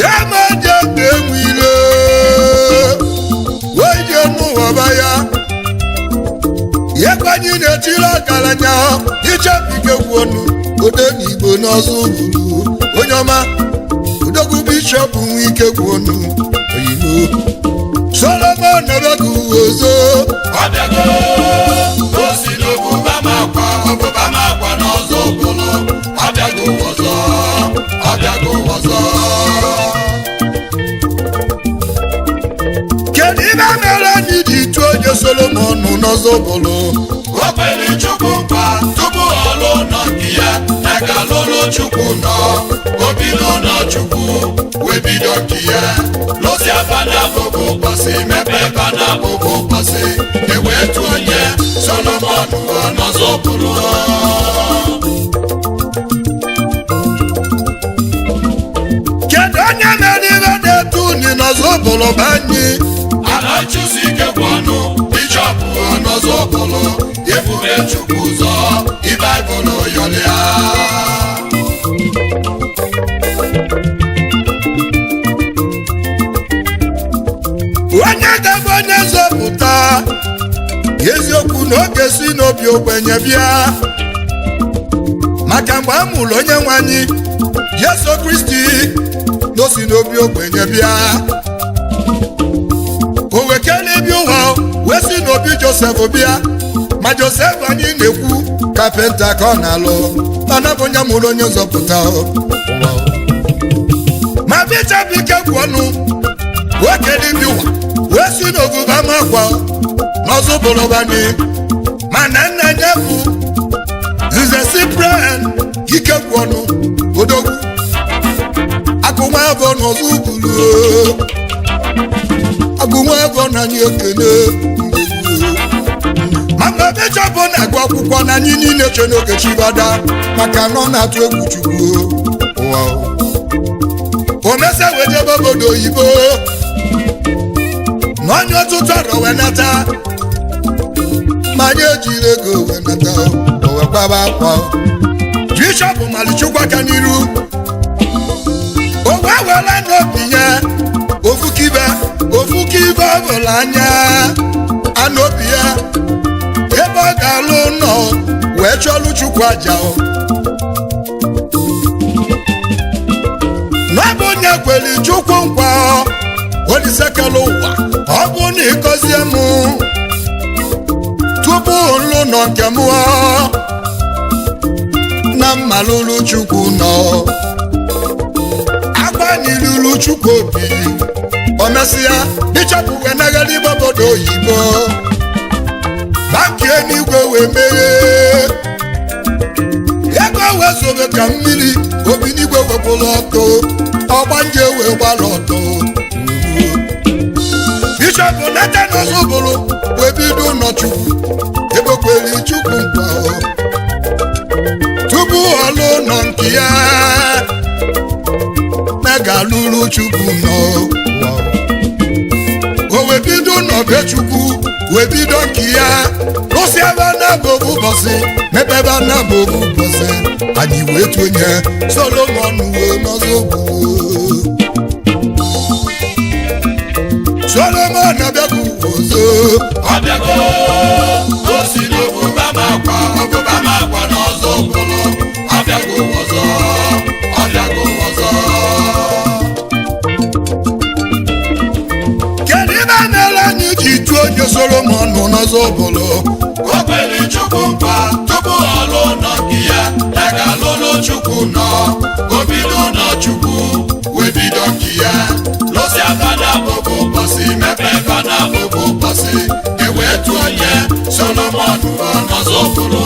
ya maje nwile weje n'ụwa baya ya kwanye na-etiri ọgaranya ichepike gwonu ode n'Igbo n'ọzọ ugwu onye ọma odogwu bishọp Nwike gwonu oyibo Solomon Nabegu ozo ọbịago osi n'obuba makwa n'ọzọ okpolo ọbịago ọzọ kedu ibe mere anyị ji tụọ onye Solomon n'ọzọ okpolo o kwere Chukwu nkwa tupu ọ lụọ nọ nke ya aka lụrụ Chukwu nọ obido nọ Chukwu wee bido nke ya lụsi abana bụbụ ụbọchị mepe bana bụbụ ụbọchị ewee tụọ onye Solomon n'ọzọ okpolo kedu onye mere ibe na-etu uni n'ọzọ okpolo banyị Anachusi ike gwọnụ bishọp n'ọzọ okpolo ebube Chukwu ụzọ Baịbụl yọlịa onye ga-abụ onye nzọpụta eziokwu na oge si n'obi ogbenye bịa maka mgbe a mụrụ onye nwe anyị Jesu Kristi n'osi n'obi ogbenye bịa o wekele bi ụwa wee si n'obi Josef bịa ma Josef anyị na-ekwu kapịnta ka ọ na-alụ mana bụ onye mụrụ onye nzọpụta ma bichapike gwọnụ wekele bi ụwa wee si n'oguba makwa n'ọzọ bụrụbani mana nna ya bụ Nze Cyprian ike gwọnụ odogwu agụnwa abụọ n'ọzọ ugwuru agụnwa abụọ na anyị ekele maka bishọp na-agụ akwụkwọ na anyị niile che n'oge Chibada maka na ọ na-atụ egwu Chukwu o mesia wee jebe obodo oyibo na onye ọtụtụ arọ wee nata ma anyị ejiri ego wee nata o wee gbaba akwa bishọp malichukwu aka n'iru o wee wela n'obi ya ofukibe ọbụla anya anụ obi ya ebe ọ ga-alụ nọ wee chọlụ Chukwu aja n'ọbụ onye kweli Chukwu nkwa olisekela ụwa ọ bụ na ịgọzie m tupu nlụ nọ nke m na mmalụlụ Chukwu nọ agbanyilulu Chukwu obi o mesịa bishọp wee nagara igbe obodo oyibo banki n'igwe wee meghe ego wee zobe ka mmiri obi n'igwe wepụrụ ọtọ ọgbanje wee gbara ọtọ bishọp nata n'ọzọ bụrụ wee bido ụlọ Chukwu ekpekwere Chukwu nkwa tupu ọlụ nọ nke ya na ga-alụrụ Chukwu nọ o wee bido n'obe Chukwu wee bido nke ya rụsi ebe na-abụ ụbọchị mepebe na-abụ ụbọchị anyị wee tụnye Solomon wee n'ọzọ Solomon abịago ọzọ ọbịago osi n'obuba makwa n'ọzọ okpolo ọbịago ọzọ kedu ibe mere anyị ji tụọ onye Solomon n'ọzọ okpolo o kwere Chukwu nkwa tupu ọ lụọ nọ nke ya aka lụrụ Chukwu nọ obido nọ Chukwu wee bido nke ya lụsi abana bụbụ ụbọchị mepe bana bụbụ ụbọchị ewee tụọ onye Solomon n'ọzọ okpolo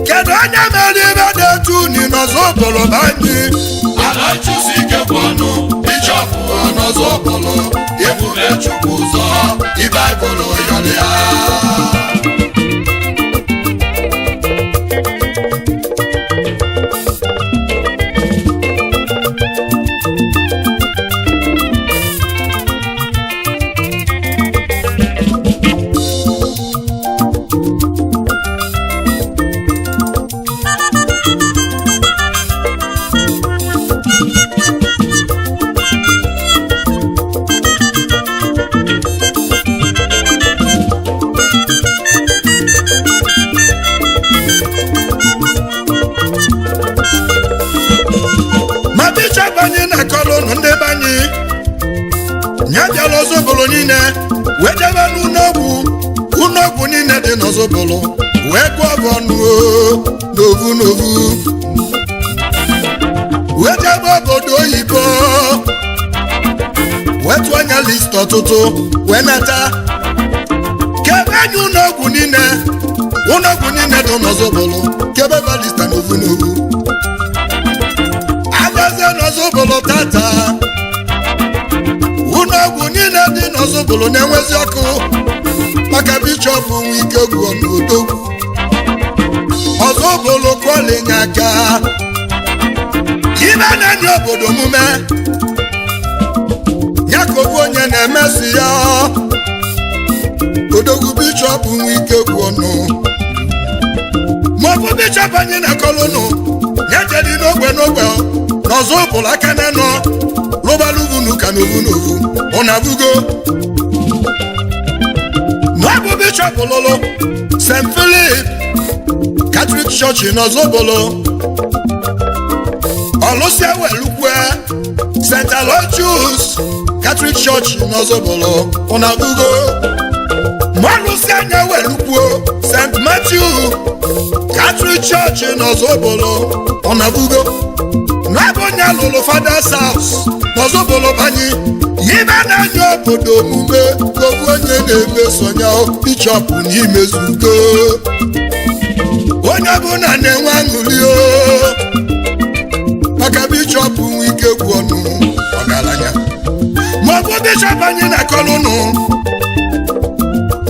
kedu onye mere ibe na-etu uni n'ọzọ okpolo banyị Anachusi ike gwọnụ bishọp n'ọzọ okpolo ebube Chukwu ụzọ Baịbụl yọlịa nya bịala Ozobolo niile wee jebe n'ụlọọgwụ niile dị n'Ozobolo wee gụọ bụ ọnụ n'ovu wee jebe obodo oyibo wee tụọ anya list ọtụtụ wee nata kebe anya ụlọọgwụ niile dị n'Ozobolo kebe balista n'ovu agazie n'Ozobolo tata ụlọọgwụ niile dị n'Ozobolo na-enwezi ọkụ maka Bishọp Nwike Egwu Odogwu Ozobolo kọlinye aka ibe na-enye obodo omume ya ka ofu onye na-emesi ya Odogwu Bishọp Nwike Egwu maọbụ Bishọp anyị na-akọlụnụ ya jedi n'ogbe n'Ozobolo aka na-enọ lụbaluvunu ka n'ovu ọ na-abụgo n'ọbụ Bishọp lụlụ St. Philip Catholic Church n'Ozobolo ọlụsịa welukwe St. Aloysius Catholic Church n'Ozobolo ọ na-abụgo ma ọlụsịa anya welukwuo St. Matthew Catholic Church n'Ozobolo ọ na-abụgo n'ọbụ onye alụlụ Father's House n'Ozobolo banye ibe na-anya obodo omume ofu onye na-emesonya Bishọp n'imezugo onye ọbụla na-enwe aṅụrị maka Bishọp Nwike Egwu ọgaranya maọbụ Bishọp anyị na-akọlụnụ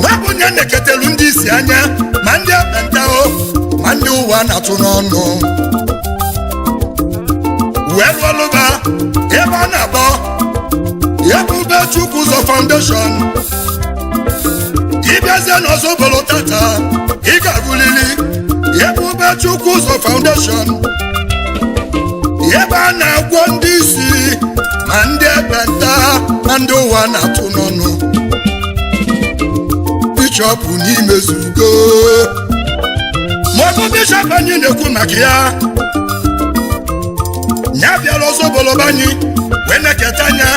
maọbụ onye na-eketelu ndị isi anya ma ndị ekpenta ma ndị ụwa na-atụ n'ọnụ wee lụọlụba ebe a na-akpọ Ebubechukwu Ụzọ Foundation ịbịazie n'Ozobolo tata ị ga-agụlili Ebubechukwu Ụzọ Foundation ebe a na-agwọ ndị isi ma ndị ekpenta na ndị ụwa na-atụ n'ọnụ Bishọp n'imezugo maọbụ Bishọp anyị na-ekwu maka ya bịara Ozobolo banyị wee na-eketa anya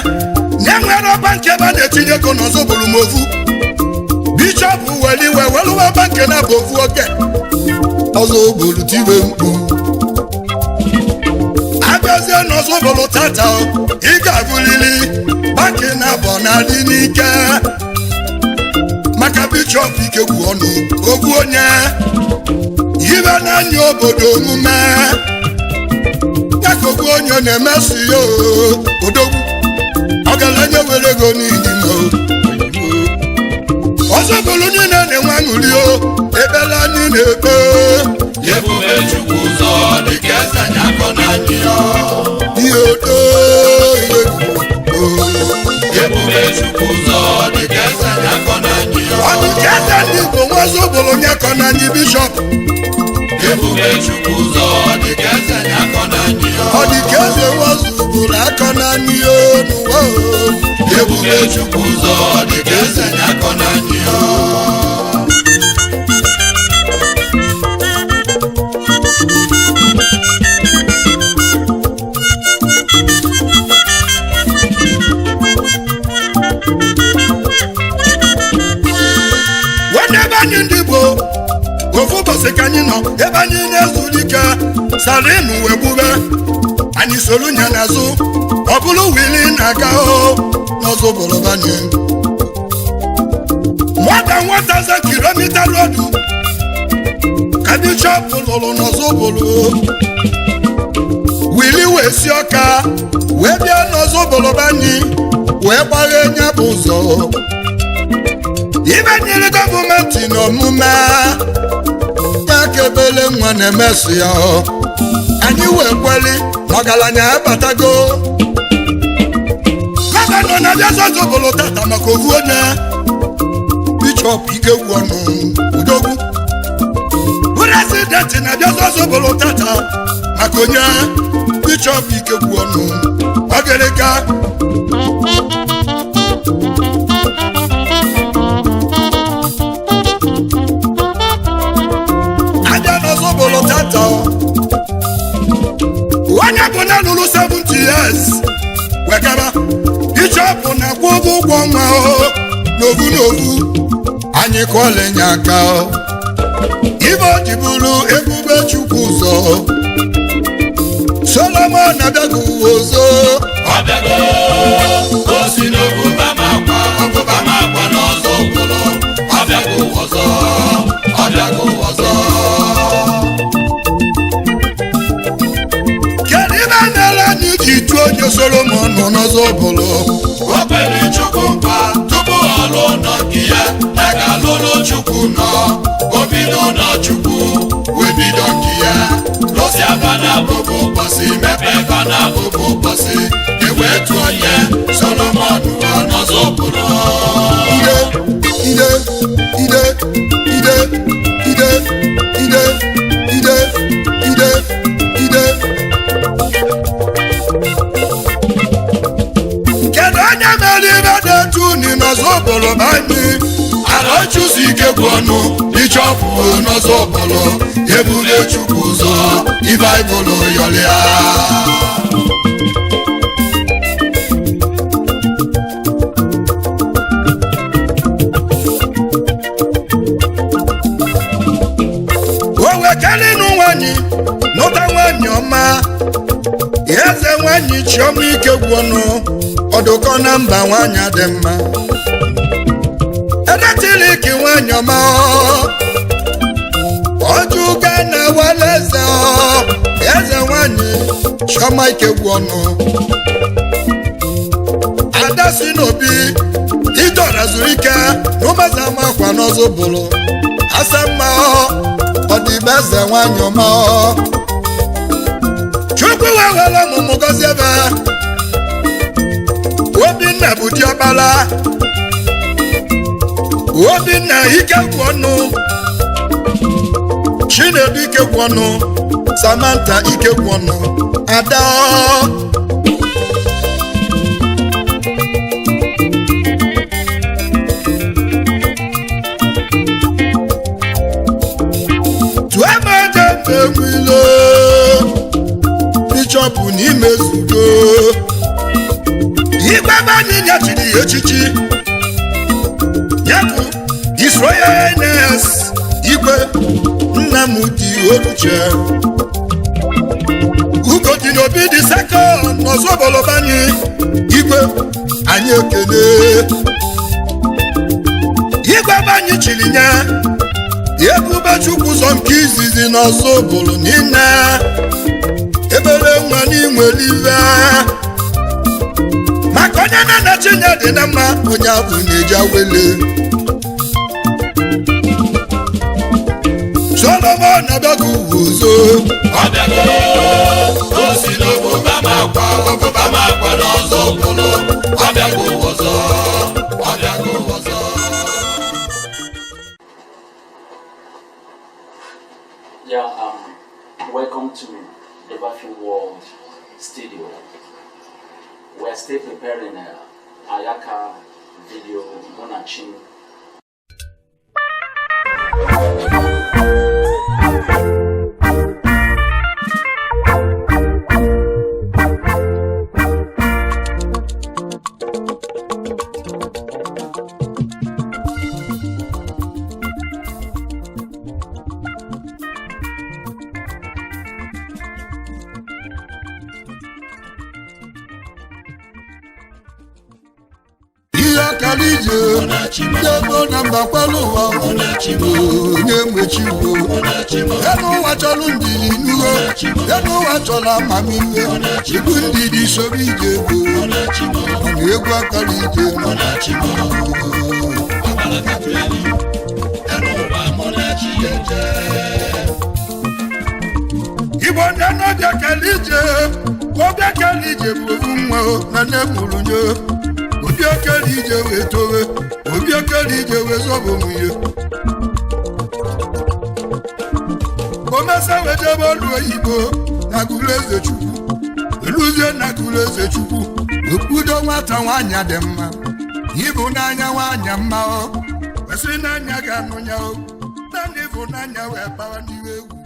na enwere ọba nke ebe a na-etinye ego n'Ozobolo ma ovu Bishọp weliwe welụwa ọba nke na-abụ ovu oge Ozobolo tiwe mkpu abịazie n'Ozobolo tata ị ga-abụlili banki na-abụ na-adị n'ike maka Bishọp Nwike Egwu ovu onye ibe na-anya obodo omume ya ka ofu onye na-emesi ya Odogwu ọgaranya were ego n'ijima Ozobolo niile na-enwe aṅụrị ebele anyị na-ekpe Ebubechukwu ụzọ dịka eze anyị akọ na anyị ihe odo Ebubechukwu ụzọ dịka eze anyị akọ na anyị ọ dịka eze ndị Igbo nwa Ozobolo onye akọ na anyị Bishọp Ebubechukwu ụzọ dịka eze anyị akọ na anyị ọ dịka eze nwa Ozobolo akọ na anyị n'ụwa Ebubechukwu ụzọ dịka eze anyị akọ na anyị ebe anyị ndị Igbo ofu ụbọchị ka anyị nọ ebe anyị na-ezuru ike salinu wee gbube anyị soro nya n'azụ ọ bụrụ wili na-aga n'Ozobolo banye nwata 1000 kilomita rodu ka Bishọp lụrụ n'Ozobolo wili wee si Ọka wee bịa n'Ozobolo banye wee gbaghe nya bụ ụzọ ibe nyere gọọmenti n'omume akebele nwa na-emesi ya anyị wee kweli ọgaranya abatago gọvanọ na-abịa Ozobolo tata maka ovu onye Bishọp Nwike Egwu Odogwu prezidenti na-abịa Ozobolo tata maka onye Bishọp Nwike Egwu ogereka Ozobolo tata onye bụ na lụrụ 70 years wegara Bishọp na chukwu bụ ụgwọ nwa n'ovu n'ovu anyị kọlenye aka ibe o ji bụrụ ebube chukwu ụzọ Solomon abịago ọzọ ọbịago o si n'obuba makwa n'ọzọ obodo ọbịago ọzọ kedu ibe mere anyị ji tụọ onye Solomon nọ n'ọzọ obodo o kwere chukwu nkwa tupu ọ lụọ ụlọ nke ya na ga-alụ n'chukwu nọ o bido n'chukwu wee bido nke ya lụsịa fana bụbụ ụbọchị mepee fana bụbụ ụbọchị ewee tụọ ya Solomon nọ n'ọzọ obodo kedu onye mere ibe dị etu unu n'ọzọ obodo anyị ala chụsi ike bụ ọnụ ichọpụ n'ọzọ obodo ebule chukwu ụzọ ibaibụl yọlịa owekelinu nwanyị nụta nwanyị ọma eze nwanyị chiọma ike gwụnụ ọdụkọ na mba nwanyị dị mma edetiliki nwanyị ọma ọjụga na wala eze nwanyị chiọma ike gwụnụ ada si n'obi idora zuru ike n'ụmụaza makwa n'ọzọ bụrụ asa mma ọdịbe eze nwanyị ọma chukwu wewere ọmụmụ gọzie ebe Obinna bụ diọkpara Obinna ike gwụ ọnụ Chinedu ike gwụ ọnụ Samantha ike gwụ ọnụ Ada enwilo bishọp n'ime zudo igwe ebe anyị nyechiri echichi nyepụ His Royal Highness igwe Nnamdi Oluche Ugodi n'obi dị sekọnd n'ọzọ obolobanye igwe anyị ekele igwe ebe anyị chiri nye ebube chukwu ụzọ nke izizi n'ọzọ obodo niile ebere nwa n'inwere iwe maka onye na-anachi nye dị na mma onye abụ na-eji awele Solomon abịago ụzọ ọbịago o si n'obuba makwa n'ọzọ obodo ọbịago ọzọ welcome to the Baffin World Studio. We are still preparing Ayaka video Monachin. Kalije debo na mbakwaluwa onye mmechiwo enu ụwa chọrọ ndidi nugo enu ụwa chọrọ amamihe ibu ndidi sobi ije ego na egwu Kalije Igbo ndị n'oge Kalije oge Kalije bụ nwa na nne mụrụ nye obi Kalije wee towe obi Kalije wee zọbụ nwunye omesa wee jebe ọlụ oyibo na Agụleze Chukwu eluzie na Agụleze Chukwu okpudo nwata nwaanyị dị mma ịbụ n'anya nwaanyị mma kwesịrị n'anya ga-anụ ya na ndị ịbụ n'anya wee bawa n'iwe egwu